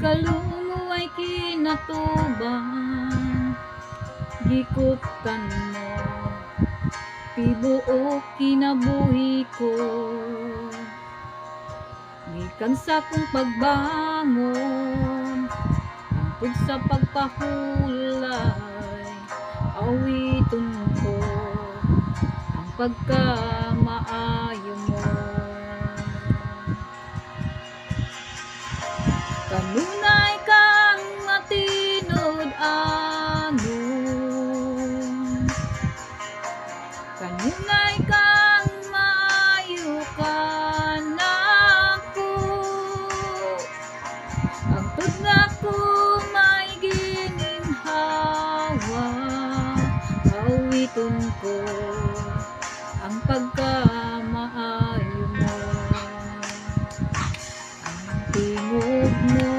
Kalumo ay kinatuban, gikutan mo, pibuok kinabuhi ko. Gikan sa kong pagbangon, hangtod sa pagpahulay, awiton ko ang pagkamaayo mo. Kanunay kang matinod anon, kanunay kang maayo ka nako. Hangtod na ko may gininhawa, awiton ko ang pagkamaayo mo. Tingog mo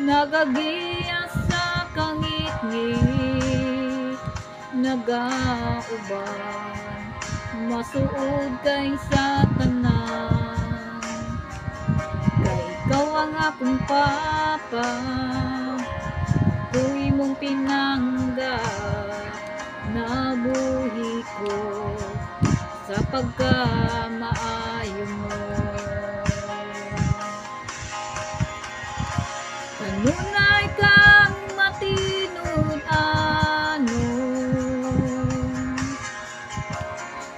nagagiya sa kangit-ngit, nagauban masuod kay sa tanan. Kay ikaw ang akong papa, ako'y mong pinangga, nabuhi ko sa pagkamaayo mo. Kanunay kang matinod anon,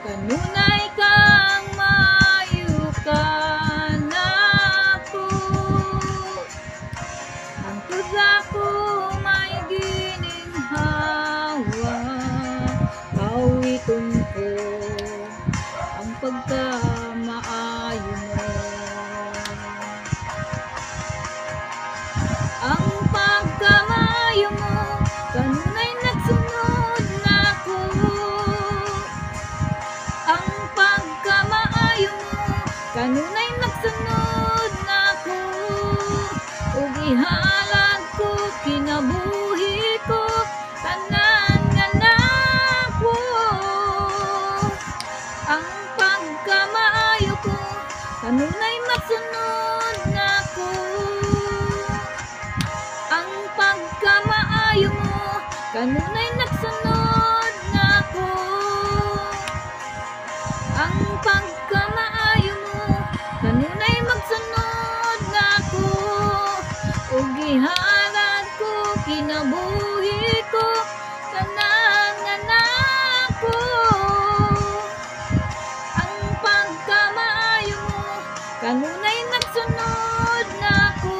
kanunay kang maayo ka nako. Hangtod ako may gininhawa, awiton ko ang pagkamaayo mo. Ang pagkamaayo mo, kanunay nagsunod nako. Ang pagkamaayo mo, kanunay nagsunod nako. Ug ihalad ko kinabuhi ko, tanan nga nako. Ang pagkamaayo ko, kanunay magsunod nako. Ang pagkamaayo mo, kanunay nagsunod nako. Ang pagkamaayo mo, kanunay magsunod nako. Ug gihalad ko kinabuhi ko, tanan nga nako. Ang pagkamaayo mo, kanunay nagsunod nako.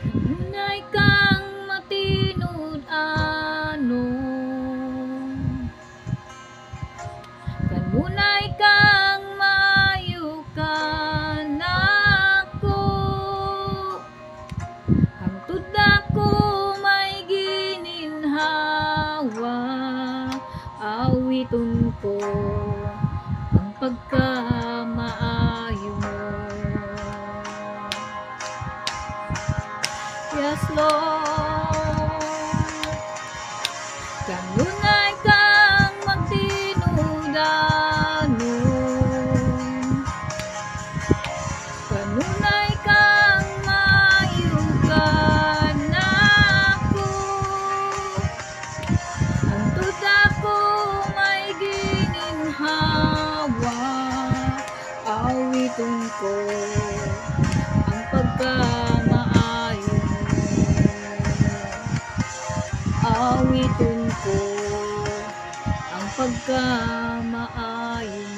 Kanunay kang matinod anon, kanunay kang maayo ka nako. Hangtod ako may gininhawa, awiton ko ang pagkamaayo mo. Yes, Lord. Kanunay kang magtinod anon, kanunay kang maayo ka nako. Hangtod ako may gininhawa, awiton ko ang pagkamaayo mo. Awiton ko ang pagkamaayo mo.